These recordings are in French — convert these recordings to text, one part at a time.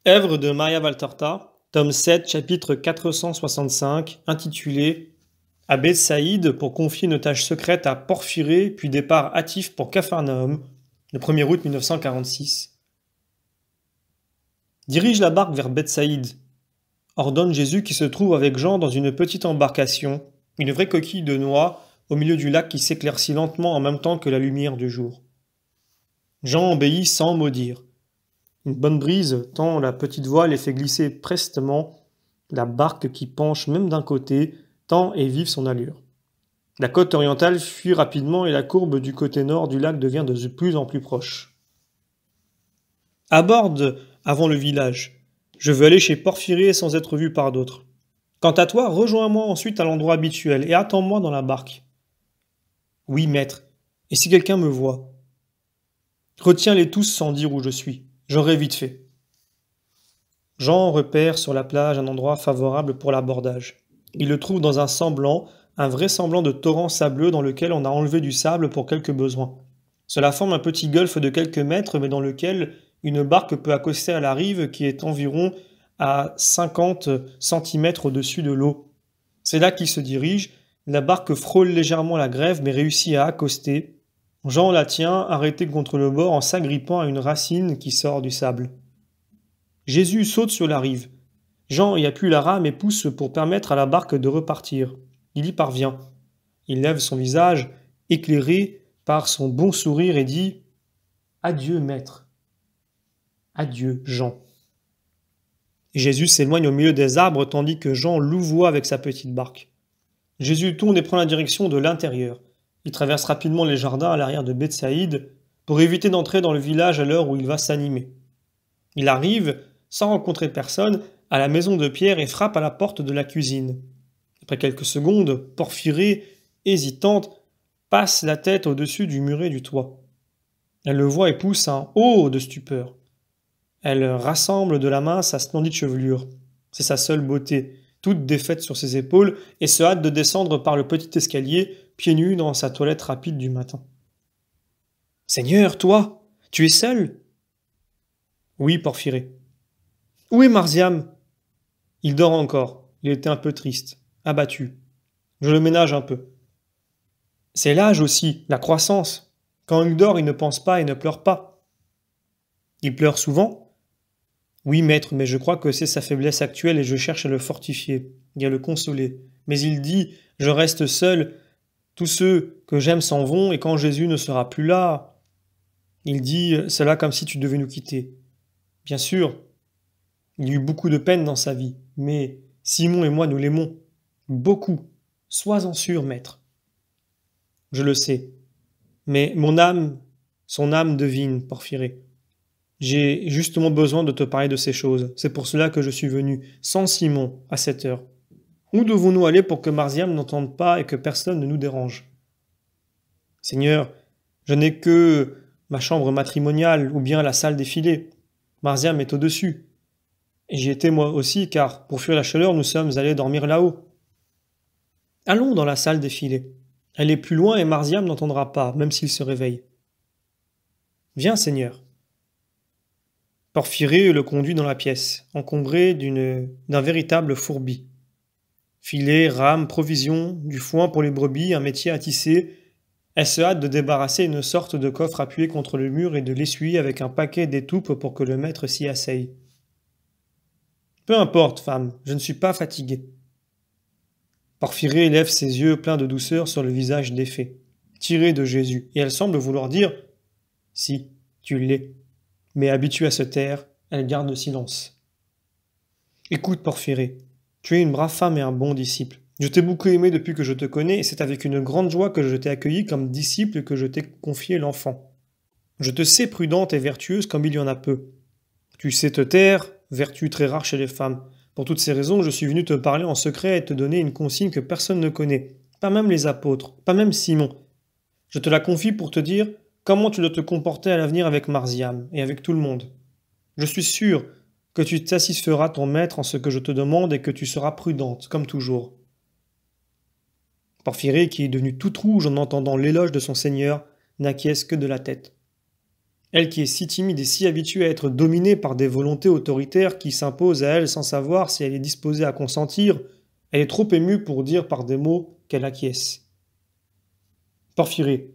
Œuvre de Maria Valtorta, tome 7, chapitre 465, intitulé À Bethsaïde pour confier une tâche secrète à Porphyrée, puis départ hâtif pour Capharnaüm, le 1er août 1946. Dirige la barque vers Bethsaïde, ordonne Jésus qui se trouve avec Jean dans une petite embarcation, une vraie coquille de noix, au milieu du lac qui s'éclaircit lentement en même temps que la lumière du jour. Jean obéit sans mot dire. Une bonne brise tend la petite voile et fait glisser prestement la barque qui penche même d'un côté, tant est vive son allure. La côte orientale fuit rapidement et la courbe du côté nord du lac devient de plus en plus proche. Aborde avant le village. Je veux aller chez Porphyrée sans être vu par d'autres. Quant à toi, rejoins-moi ensuite à l'endroit habituel et attends-moi dans la barque. Oui, maître. Et si quelqu'un me voit? Retiens-les tous sans dire où je suis. J'aurai vite fait. Jean repère sur la plage un endroit favorable pour l'abordage. Il le trouve dans un vrai semblant de torrent sableux dans lequel on a enlevé du sable pour quelques besoins. Cela forme un petit golfe de quelques mètres, mais dans lequel une barque peut accoster à la rive qui est environ à 50 cm au-dessus de l'eau. C'est là qu'il se dirige. La barque frôle légèrement la grève, mais réussit à accoster. Jean la tient, arrêtée contre le bord en s'agrippant à une racine qui sort du sable. Jésus saute sur la rive. Jean y appuie la rame et pousse pour permettre à la barque de repartir. Il y parvient. Il lève son visage, éclairé par son bon sourire, et dit « Adieu, maître. Adieu, Jean. » Jésus s'éloigne au milieu des arbres tandis que Jean louvoie avec sa petite barque. Jésus tourne et prend la direction de l'intérieur. Il traverse rapidement les jardins à l'arrière de Bethsaïde pour éviter d'entrer dans le village à l'heure où il va s'animer. Il arrive, sans rencontrer personne, à la maison de Pierre et frappe à la porte de la cuisine. Après quelques secondes, Porphyrée, hésitante, passe la tête au-dessus du muret du toit. Elle le voit et pousse un « oh » de stupeur. Elle rassemble de la main sa splendide chevelure. C'est sa seule beauté, toute défaite sur ses épaules, et se hâte de descendre par le petit escalier, pieds nus dans sa toilette rapide du matin. « Seigneur, toi, tu es seul ?» Oui, Porphyrée. « Où est Marziam ?» Il dort encore. Il était un peu triste, abattu. Je le ménage un peu. C'est l'âge aussi, la croissance. Quand il dort, il ne pense pas et ne pleure pas. Il pleure souvent? Oui, maître, mais je crois que c'est sa faiblesse actuelle et je cherche à le fortifier et à le consoler. Mais il dit, je reste seul, tous ceux que j'aime s'en vont et quand Jésus ne sera plus là, il dit, c'est là comme si tu devais nous quitter. Bien sûr, il y a eu beaucoup de peine dans sa vie, mais Simon et moi nous l'aimons. Beaucoup. Sois-en sûr, maître. Je le sais. Mais mon âme, son âme devine, Porphyrée. J'ai justement besoin de te parler de ces choses. C'est pour cela que je suis venu, sans Simon, à cette heure. Où devons-nous aller pour que Marziam n'entende pas et que personne ne nous dérange? Seigneur, je n'ai que ma chambre matrimoniale ou bien la salle des filets. Marziam est au-dessus. Et j'y étais moi aussi, car pour fuir la chaleur, nous sommes allés dormir là-haut. Allons dans la salle des filets. Elle est plus loin et Marziam n'entendra pas, même s'il se réveille. Viens, Seigneur. Porphyrée le conduit dans la pièce, encombrée d'un véritable fourbi. Filets, rames, provisions, du foin pour les brebis, un métier à tisser. Elle se hâte de débarrasser une sorte de coffre appuyé contre le mur et de l'essuyer avec un paquet d'étoupes pour que le maître s'y asseye. Peu importe, femme, je ne suis pas fatigué. Porphyrée lève ses yeux pleins de douceur sur le visage défait, tiré de Jésus, et elle semble vouloir dire « Si, tu l'es ». Mais habituée à se taire, elle garde le silence. « Écoute, Porphyrée, tu es une brave femme et un bon disciple. Je t'ai beaucoup aimé depuis que je te connais, et c'est avec une grande joie que je t'ai accueilli comme disciple que je t'ai confié l'enfant. Je te sais prudente et vertueuse comme il y en a peu. Tu sais te taire, vertu très rare chez les femmes. Pour toutes ces raisons, je suis venu te parler en secret et te donner une consigne que personne ne connaît, pas même les apôtres, pas même Simon. Je te la confie pour te dire comment tu dois te comporter à l'avenir avec Marziam et avec tout le monde. Je suis sûr que tu satisferas ton maître en ce que je te demande et que tu seras prudente, comme toujours. » Porphyrée, qui est devenu toute rouge en entendant l'éloge de son seigneur, n'acquiesce que de la tête. Elle qui est si timide et si habituée à être dominée par des volontés autoritaires qui s'imposent à elle sans savoir si elle est disposée à consentir, elle est trop émue pour dire par des mots qu'elle acquiesce. Porphyrée,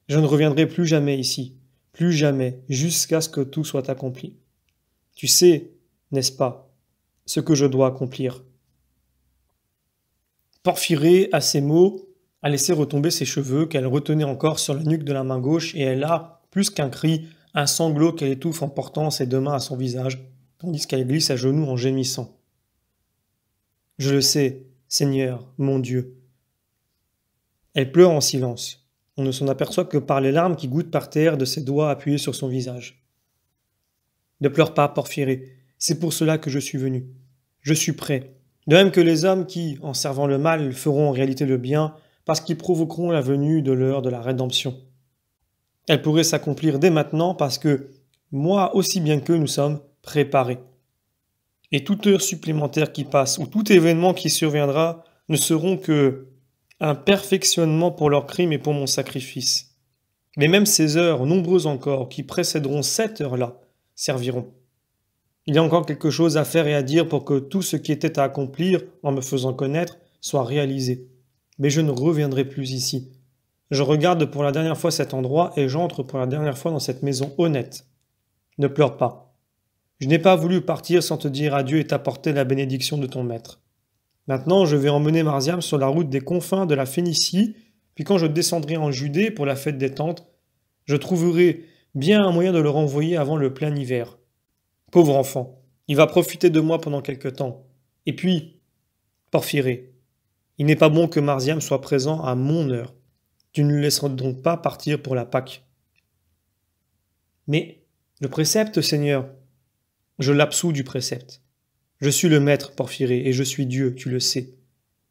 je ne reviendrai plus jamais ici, plus jamais, jusqu'à ce que tout soit accompli. Tu sais, n'est-ce pas, ce que je dois accomplir. Porphyrée, à ces mots, a laissé retomber ses cheveux qu'elle retenait encore sur la nuque de la main gauche et elle a, plus qu'un cri, un sanglot qu'elle étouffe en portant ses deux mains à son visage, tandis qu'elle glisse à genoux en gémissant. Je le sais, Seigneur, mon Dieu. Elle pleure en silence. On ne s'en aperçoit que par les larmes qui gouttent par terre de ses doigts appuyés sur son visage. Ne pleure pas, Porphyrée, c'est pour cela que je suis venu. Je suis prêt. De même que les hommes qui, en servant le mal, feront en réalité le bien, parce qu'ils provoqueront la venue de l'heure de la rédemption. Elle pourrait s'accomplir dès maintenant parce que, moi aussi bien qu'eux, nous sommes préparés. Et toute heure supplémentaire qui passe, ou tout événement qui surviendra, ne seront que un perfectionnement pour leur crime et pour mon sacrifice. Mais même ces heures, nombreuses encore, qui précéderont cette heure-là, serviront. Il y a encore quelque chose à faire et à dire pour que tout ce qui était à accomplir, en me faisant connaître, soit réalisé. Mais je ne reviendrai plus ici. Je regarde pour la dernière fois cet endroit et j'entre pour la dernière fois dans cette maison honnête. Ne pleure pas. Je n'ai pas voulu partir sans te dire adieu et t'apporter la bénédiction de ton maître. Maintenant, je vais emmener Marziam sur la route des confins de la Phénicie, puis quand je descendrai en Judée pour la fête des tentes, je trouverai bien un moyen de le renvoyer avant le plein hiver. Pauvre enfant, il va profiter de moi pendant quelque temps. Et puis, Porphyrée, il n'est pas bon que Marziam soit présent à mon heure. Tu ne le laisseras donc pas partir pour la Pâque. Mais le précepte, Seigneur, je l'absous du précepte. Je suis le maître, Porphyrée, et je suis Dieu, tu le sais.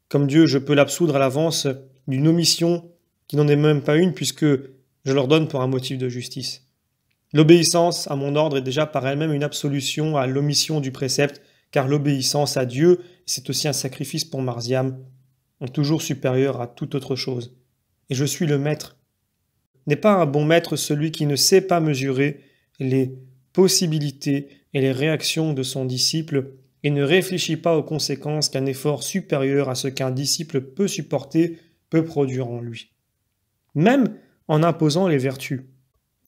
Comme Dieu, je peux l'absoudre à l'avance d'une omission qui n'en est même pas une puisque je l'ordonne pour un motif de justice. L'obéissance à mon ordre est déjà par elle-même une absolution à l'omission du précepte, car l'obéissance à Dieu, c'est aussi un sacrifice pour Marziam, est toujours supérieur à toute autre chose. Et je suis le maître. N'est pas un bon maître celui qui ne sait pas mesurer les possibilités et les réactions de son disciple et ne réfléchit pas aux conséquences qu'un effort supérieur à ce qu'un disciple peut supporter peut produire en lui. Même en imposant les vertus.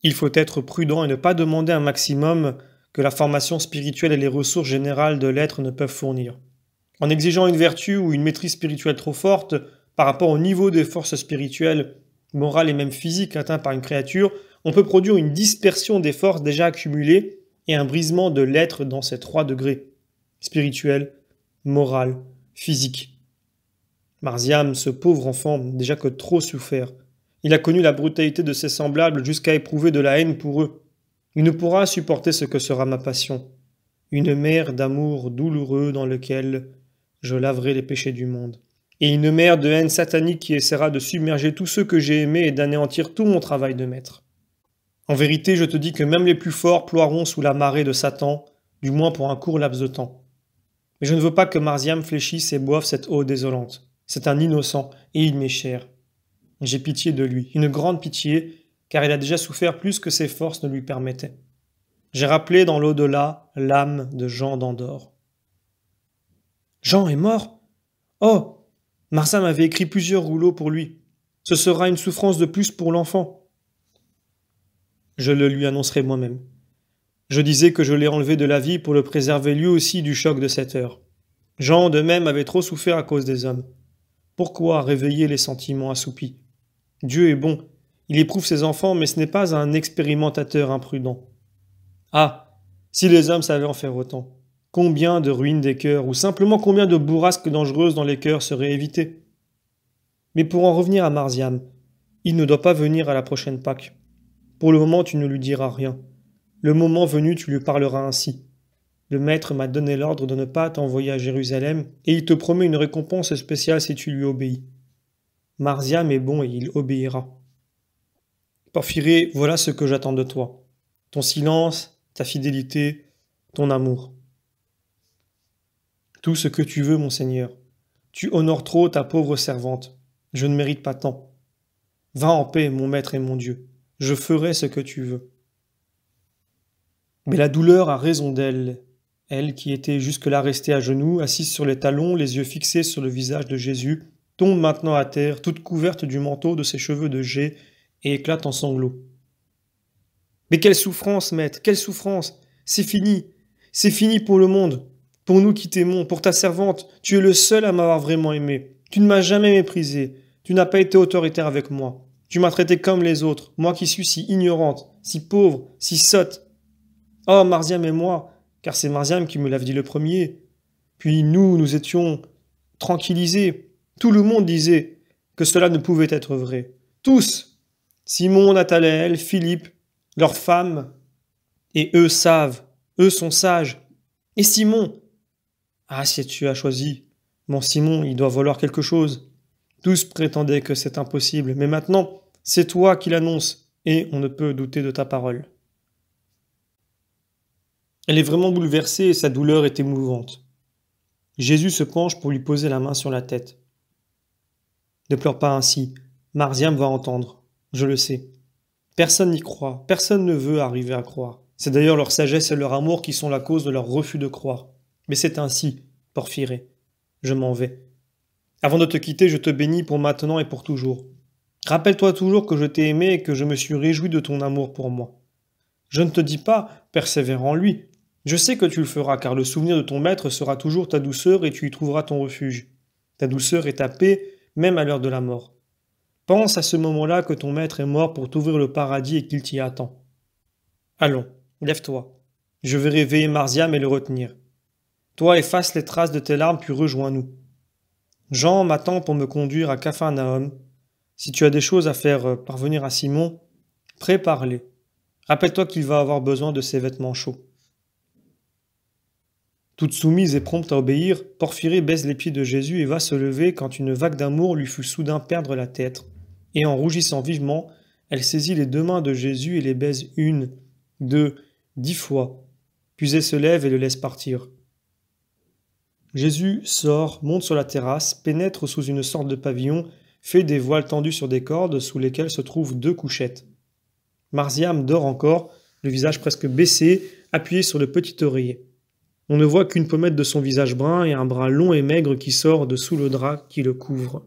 Il faut être prudent et ne pas demander un maximum que la formation spirituelle et les ressources générales de l'être ne peuvent fournir. En exigeant une vertu ou une maîtrise spirituelle trop forte par rapport au niveau des forces spirituelles, morales et même physiques atteints par une créature, on peut produire une dispersion des forces déjà accumulées et un brisement de l'être dans ces 3 degrés. Spirituel, moral, physique. Marziam, ce pauvre enfant, déjà que trop souffert. Il a connu la brutalité de ses semblables jusqu'à éprouver de la haine pour eux. Il ne pourra supporter ce que sera ma passion. Une mer d'amour douloureux dans lequel je laverai les péchés du monde. Et une mer de haine satanique qui essaiera de submerger tous ceux que j'ai aimés et d'anéantir tout mon travail de maître. En vérité, je te dis que même les plus forts ploieront sous la marée de Satan, du moins pour un court laps de temps. Mais je ne veux pas que Marziam fléchisse et boive cette eau désolante. C'est un innocent, et il m'est cher. J'ai pitié de lui, une grande pitié, car il a déjà souffert plus que ses forces ne lui permettaient. J'ai rappelé dans l'au-delà l'âme de Jean d'Andorre. Jean est mort? Oh! Marziam avait écrit plusieurs rouleaux pour lui. Ce sera une souffrance de plus pour l'enfant. Je le lui annoncerai moi-même. Je disais que je l'ai enlevé de la vie pour le préserver lui aussi du choc de cette heure. Jean, de même, avait trop souffert à cause des hommes. Pourquoi réveiller les sentiments assoupis? Dieu est bon. Il éprouve ses enfants, mais ce n'est pas un expérimentateur imprudent. Ah, si les hommes savaient en faire autant. Combien de ruines des cœurs, ou simplement combien de bourrasques dangereuses dans les cœurs seraient évitées? Mais pour en revenir à Marziam, il ne doit pas venir à la prochaine Pâque. Pour le moment, tu ne lui diras rien. Le moment venu, tu lui parleras ainsi. Le maître m'a donné l'ordre de ne pas t'envoyer à Jérusalem, et il te promet une récompense spéciale si tu lui obéis. Marziam est bon et il obéira. Porphyrée, voilà ce que j'attends de toi. Ton silence, ta fidélité, ton amour. Tout ce que tu veux, mon Seigneur. Tu honores trop ta pauvre servante. Je ne mérite pas tant. Va en paix, mon maître et mon Dieu. Je ferai ce que tu veux. Mais la douleur a raison d'elle, elle qui était jusque-là restée à genoux, assise sur les talons, les yeux fixés sur le visage de Jésus, tombe maintenant à terre, toute couverte du manteau de ses cheveux de jais, et éclate en sanglots. Mais quelle souffrance, maître, quelle souffrance! C'est fini pour le monde, pour nous qui t'aimons, pour ta servante, tu es le seul à m'avoir vraiment aimé. Tu ne m'as jamais méprisé, tu n'as pas été autoritaire avec moi. Tu m'as traité comme les autres, moi qui suis si ignorante, si pauvre, si sotte. Oh, Marziam et moi, car c'est Marziam qui me l'a dit le premier. Puis nous étions tranquillisés. Tout le monde disait que cela ne pouvait être vrai. Tous, Simon, Nathanaël, Philippe, leurs femmes, et eux savent, eux sont sages. Et Simon, ah, si tu as choisi, mon Simon, il doit vouloir quelque chose. Tous prétendaient que c'est impossible, mais maintenant, c'est toi qui l'annonces, et on ne peut douter de ta parole. Elle est vraiment bouleversée et sa douleur est émouvante. Jésus se penche pour lui poser la main sur la tête. Ne pleure pas ainsi, Marziam va entendre, je le sais. Personne n'y croit, personne ne veut arriver à croire. C'est d'ailleurs leur sagesse et leur amour qui sont la cause de leur refus de croire. Mais c'est ainsi, Porphyrée. Je m'en vais. Avant de te quitter, je te bénis pour maintenant et pour toujours. Rappelle-toi toujours que je t'ai aimé et que je me suis réjoui de ton amour pour moi. Je ne te dis pas, persévère en lui. Je sais que tu le feras, car le souvenir de ton maître sera toujours ta douceur et tu y trouveras ton refuge. Ta douceur et ta paix, même à l'heure de la mort. Pense à ce moment-là que ton maître est mort pour t'ouvrir le paradis et qu'il t'y attend. Allons, lève-toi. Je vais réveiller Marziam et le retenir. Toi, efface les traces de tes larmes puis rejoins-nous. Jean m'attend pour me conduire à Capharnaüm. Si tu as des choses à faire parvenir à Simon, prépare-les. Rappelle-toi qu'il va avoir besoin de ses vêtements chauds. Toute soumise et prompte à obéir, Porphyrée baise les pieds de Jésus et va se lever quand une vague d'amour lui fut soudain perdre la tête. Et en rougissant vivement, elle saisit les deux mains de Jésus et les baise 1, 2, 10 fois, puis elle se lève et le laisse partir. Jésus sort, monte sur la terrasse, pénètre sous une sorte de pavillon, fait des voiles tendus sur des cordes sous lesquelles se trouvent 2 couchettes. Marziam dort encore, le visage presque baissé, appuyé sur le petit oreiller. On ne voit qu'une pommette de son visage brun et un bras long et maigre qui sort de sous le drap qui le couvre.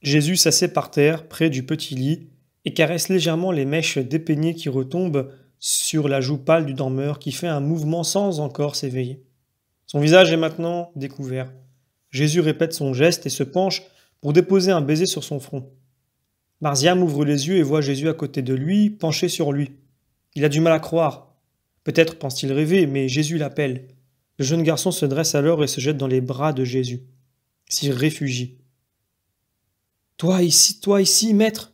Jésus s'assied par terre, près du petit lit, et caresse légèrement les mèches dépeignées qui retombent sur la joue pâle du dormeur qui fait un mouvement sans encore s'éveiller. Son visage est maintenant découvert. Jésus répète son geste et se penche pour déposer un baiser sur son front. Marziam ouvre les yeux et voit Jésus à côté de lui, penché sur lui. Il a du mal à croire. Peut-être pense-t-il rêver, mais Jésus l'appelle. Le jeune garçon se dresse alors et se jette dans les bras de Jésus. S'y réfugie. « Toi ici, maître !»«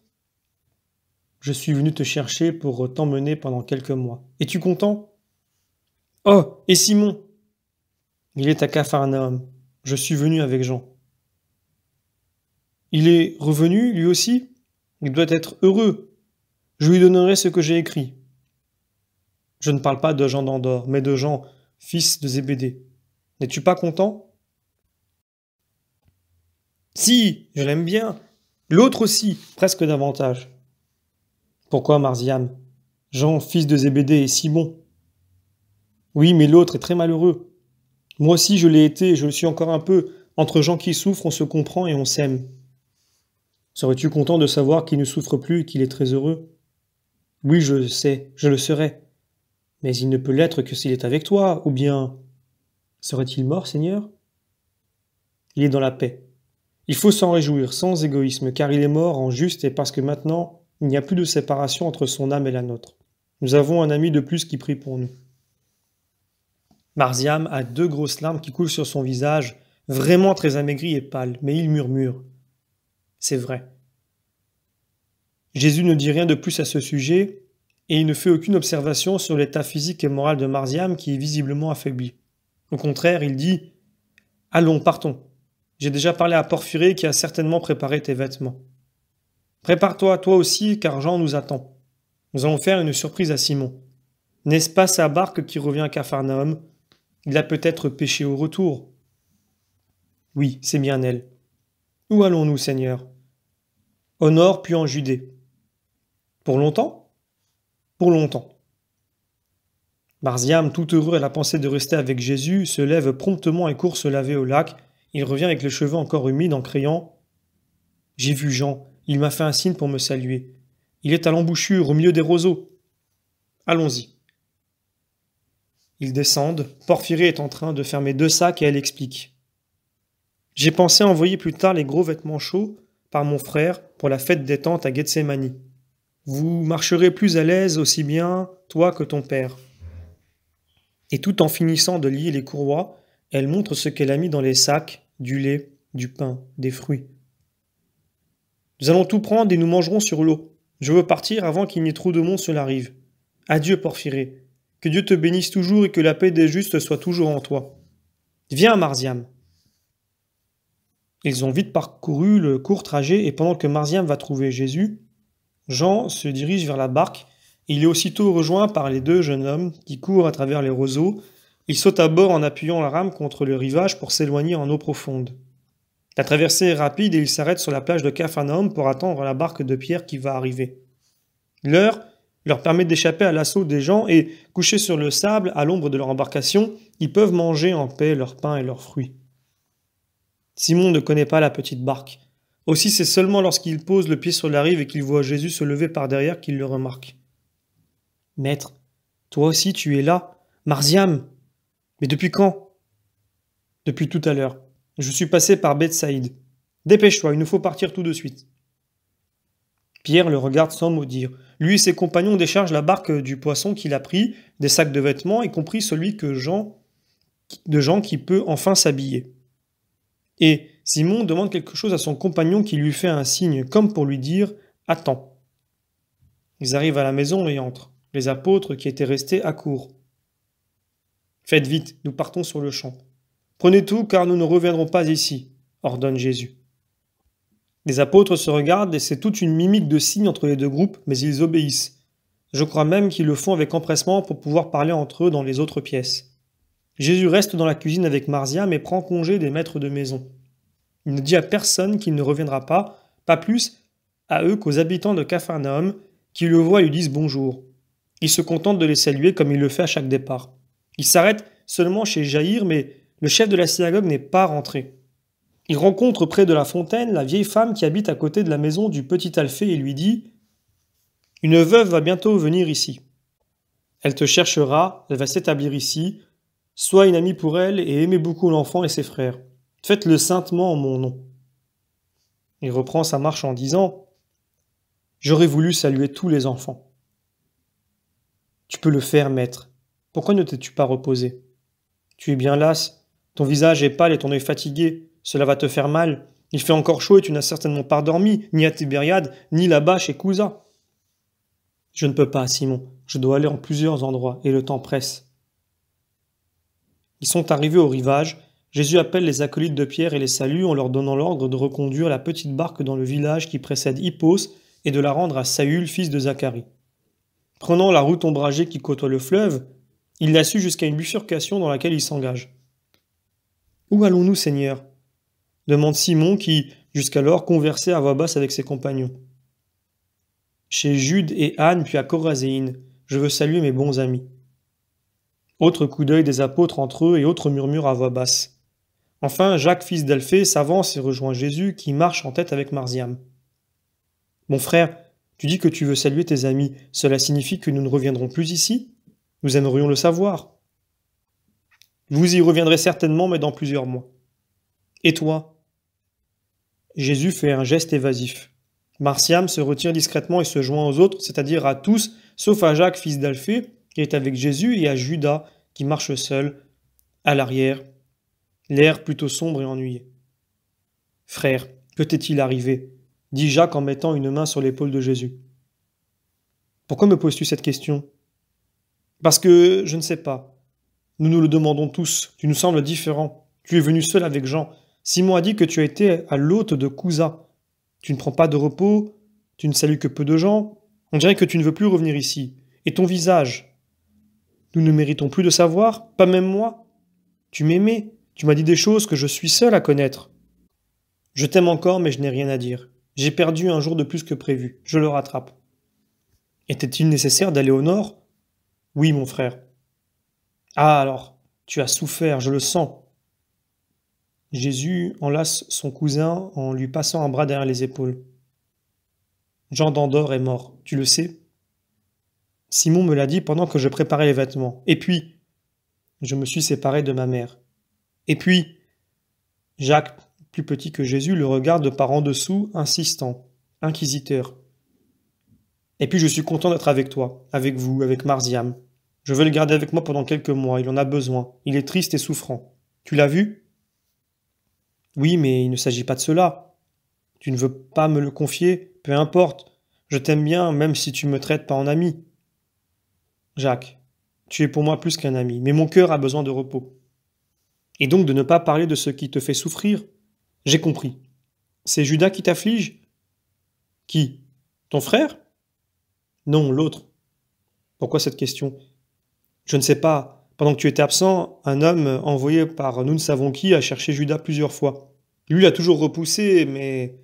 Je suis venu te chercher pour t'emmener pendant quelques mois. Es-tu content ?»« Oh, et Simon ?»« Il est à Capharnaüm. Je suis venu avec Jean. »« Il est revenu, lui aussi ? Il doit être heureux. Je lui donnerai ce que j'ai écrit. » Je ne parle pas de Jean d'Andorre, mais de Jean, fils de Zébédée. N'es-tu pas content ? Si, je l'aime bien. L'autre aussi, presque davantage. Pourquoi Marziam ? Jean, fils de Zébédée, est si bon. Oui, mais l'autre est très malheureux. Moi aussi je l'ai été et je le suis encore un peu. Entre gens qui souffrent, on se comprend et on s'aime. Serais-tu content de savoir qu'il ne souffre plus et qu'il est très heureux ? Oui, je le sais, je le serai. Mais il ne peut l'être que s'il est avec toi, ou bien... Serait-il mort, Seigneur ? Il est dans la paix. Il faut s'en réjouir, sans égoïsme, car il est mort en juste et parce que maintenant, il n'y a plus de séparation entre son âme et la nôtre. Nous avons un ami de plus qui prie pour nous. Marziam a 2 grosses larmes qui coulent sur son visage, vraiment très amaigri et pâle, mais il murmure. C'est vrai. Jésus ne dit rien de plus à ce sujet, et il ne fait aucune observation sur l'état physique et moral de Marziam qui est visiblement affaibli. Au contraire, il dit « Allons, partons. J'ai déjà parlé à Porphyrée qui a certainement préparé tes vêtements. Prépare-toi, toi aussi, car Jean nous attend. Nous allons faire une surprise à Simon. N'est-ce pas sa barque qui revient à Capharnaüm ? Il a peut-être péché au retour. Oui, c'est bien elle. Où allons-nous, Seigneur ? Au nord, puis en Judée. Pour longtemps ? Pour longtemps. Marziam, tout heureux à la pensée de rester avec Jésus, se lève promptement et court se laver au lac. Il revient avec les cheveux encore humides en criant « J'ai vu Jean, il m'a fait un signe pour me saluer. Il est à l'embouchure, au milieu des roseaux. Allons-y. » Ils descendent, Porphyrée est en train de fermer 2 sacs et elle explique « J'ai pensé envoyer plus tard les gros vêtements chauds par mon frère pour la fête des tentes à Gethsémani. Vous marcherez plus à l'aise aussi bien, toi que ton père. » Et tout en finissant de lier les courroies, elle montre ce qu'elle a mis dans les sacs, du lait, du pain, des fruits. Nous allons tout prendre et nous mangerons sur l'eau. Je veux partir avant qu'il n'y ait trop de monde sur la rive. Adieu, Porphyrée. Que Dieu te bénisse toujours et que la paix des justes soit toujours en toi. Viens, Marziam. Ils ont vite parcouru le court trajet et pendant que Marziam va trouver Jésus, Jean se dirige vers la barque. Il est aussitôt rejoint par les 2 jeunes hommes qui courent à travers les roseaux. Il saute à bord en appuyant la rame contre le rivage pour s'éloigner en eau profonde. La traversée est rapide et il s'arrête sur la plage de Capharnaüm pour attendre la barque de Pierre qui va arriver. L'heure leur permet d'échapper à l'assaut des gens et, couchés sur le sable à l'ombre de leur embarcation, ils peuvent manger en paix leur pain et leurs fruits. Simon ne connaît pas la petite barque. Aussi c'est seulement lorsqu'il pose le pied sur la rive et qu'il voit Jésus se lever par derrière qu'il le remarque. « Maître, toi aussi tu es là, Marziam. Mais depuis quand ?»« Depuis tout à l'heure. Je suis passé par Bethsaïde. Dépêche-toi, il nous faut partir tout de suite. » Pierre le regarde sans mot dire. Lui et ses compagnons déchargent la barque du poisson qu'il a pris, des sacs de vêtements, y compris celui de Jean qui peut enfin s'habiller. Et Simon demande quelque chose à son compagnon qui lui fait un signe, comme pour lui dire « Attends ». Ils arrivent à la maison et entrent. Les apôtres qui étaient restés accourent. « Faites vite, nous partons sur le champ. Prenez tout, car nous ne reviendrons pas ici, » ordonne Jésus. Les apôtres se regardent et c'est toute une mimique de signes entre les 2 groupes, mais ils obéissent. Je crois même qu'ils le font avec empressement pour pouvoir parler entre eux dans les autres pièces. Jésus reste dans la cuisine avec Marziam et prend congé des maîtres de maison. Il ne dit à personne qu'il ne reviendra pas plus à eux qu'aux habitants de Capharnaüm qui le voient et lui disent bonjour. Il se contente de les saluer comme il le fait à chaque départ. Il s'arrête seulement chez Jaïr, mais le chef de la synagogue n'est pas rentré. Il rencontre près de la fontaine la vieille femme qui habite à côté de la maison du petit Alphée et lui dit « Une veuve va bientôt venir ici. Elle te cherchera, elle va s'établir ici. Sois une amie pour elle et aimez beaucoup l'enfant et ses frères. Faites-le saintement en mon nom. » Il reprend sa marche en disant « J'aurais voulu saluer tous les enfants. » « Tu peux le faire, maître. Pourquoi ne t'es-tu pas reposé? Tu es bien lasse, ton visage est pâle et ton œil fatigué. Cela va te faire mal. Il fait encore chaud et tu n'as certainement pas dormi, ni à Tibériade, ni là-bas chez Cousa. »« Je ne peux pas, Simon. Je dois aller en plusieurs endroits et le temps presse. » Ils sont arrivés au rivage. Jésus appelle les acolytes de Pierre et les salue en leur donnant l'ordre de reconduire la petite barque dans le village qui précède Hippos et de la rendre à Saül, fils de Zacharie. Prenant la route ombragée qui côtoie le fleuve, il la suit jusqu'à une bifurcation dans laquelle il s'engage. « Où allons-nous, Seigneur ?» demande Simon qui, jusqu'alors, conversait à voix basse avec ses compagnons. « Chez Jude et Anne, puis à Corazéine. Je veux saluer mes bons amis. » Autre coup d'œil des apôtres entre eux et autre murmure à voix basse. Enfin, Jacques, fils d'Alphée, s'avance et rejoint Jésus qui marche en tête avec Marziam. « Mon frère, tu dis que tu veux saluer tes amis. Cela signifie que nous ne reviendrons plus ici? Nous aimerions le savoir. »« Vous y reviendrez certainement, mais dans plusieurs mois. »« Et toi ?» Jésus fait un geste évasif. Marziam se retire discrètement et se joint aux autres, c'est-à-dire à tous, sauf à Jacques, fils d'Alphée, qui est avec Jésus, et à Judas, qui marche seul, à l'arrière, l'air plutôt sombre et ennuyé. « Frère, que t'est-il arrivé ?» dit Jacques en mettant une main sur l'épaule de Jésus. « Pourquoi me poses-tu cette question ?»« Parce que je ne sais pas. Nous nous le demandons tous. Tu nous sembles différent. Tu es venu seul avec Jean. Simon a dit que tu as été à l'hôte de Cousa. Tu ne prends pas de repos. Tu ne salues que peu de gens. On dirait que tu ne veux plus revenir ici. Et ton visage? Nous ne méritons plus de savoir, pas même moi. Tu m'aimais. Tu m'as dit des choses que je suis seul à connaître. Je t'aime encore, mais je n'ai rien à dire. J'ai perdu un jour de plus que prévu. Je le rattrape. Était-il nécessaire d'aller au nord? Oui, mon frère. Ah alors, tu as souffert, je le sens. Jésus enlace son cousin en lui passant un bras derrière les épaules. Jean d'Andorre est mort, tu le sais? Simon me l'a dit pendant que je préparais les vêtements. Et puis, je me suis séparé de ma mère. Et puis, Jacques, plus petit que Jésus, le regarde par en dessous, insistant, inquisiteur. Et puis je suis content d'être avec toi, avec vous, avec Marziam. Je veux le garder avec moi pendant quelques mois, il en a besoin. Il est triste et souffrant. Tu l'as vu? Oui, mais il ne s'agit pas de cela. Tu ne veux pas me le confier? Peu importe. Je t'aime bien, même si tu me traites pas en ami. Jacques, tu es pour moi plus qu'un ami, mais mon cœur a besoin de repos. Et donc de ne pas parler de ce qui te fait souffrir? J'ai compris. C'est Judas qui t'afflige? Qui? Ton frère? Non, l'autre. Pourquoi cette question? Je ne sais pas. Pendant que tu étais absent, un homme envoyé par nous ne savons qui a cherché Judas plusieurs fois. Lui l'a toujours repoussé, mais...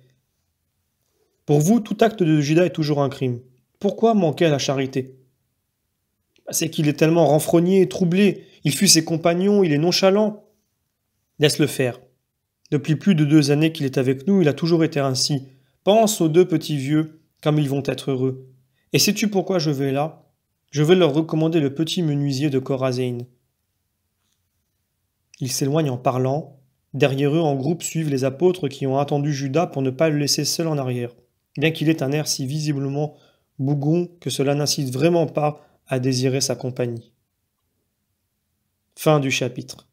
Pour vous, tout acte de Judas est toujours un crime. Pourquoi manquer à la charité? C'est qu'il est tellement renfrogné, troublé. Il fuit ses compagnons, il est nonchalant. Laisse-le faire. Depuis plus de 2 années qu'il est avec nous, il a toujours été ainsi. Pense aux 2 petits vieux, comme ils vont être heureux. Et sais-tu pourquoi je vais là? Je vais leur recommander le petit menuisier de Chorazin. Ils s'éloignent en parlant. Derrière eux, en groupe, suivent les apôtres qui ont attendu Judas pour ne pas le laisser seul en arrière, bien qu'il ait un air si visiblement bougon que cela n'incite vraiment pas à désirer sa compagnie. Fin du chapitre.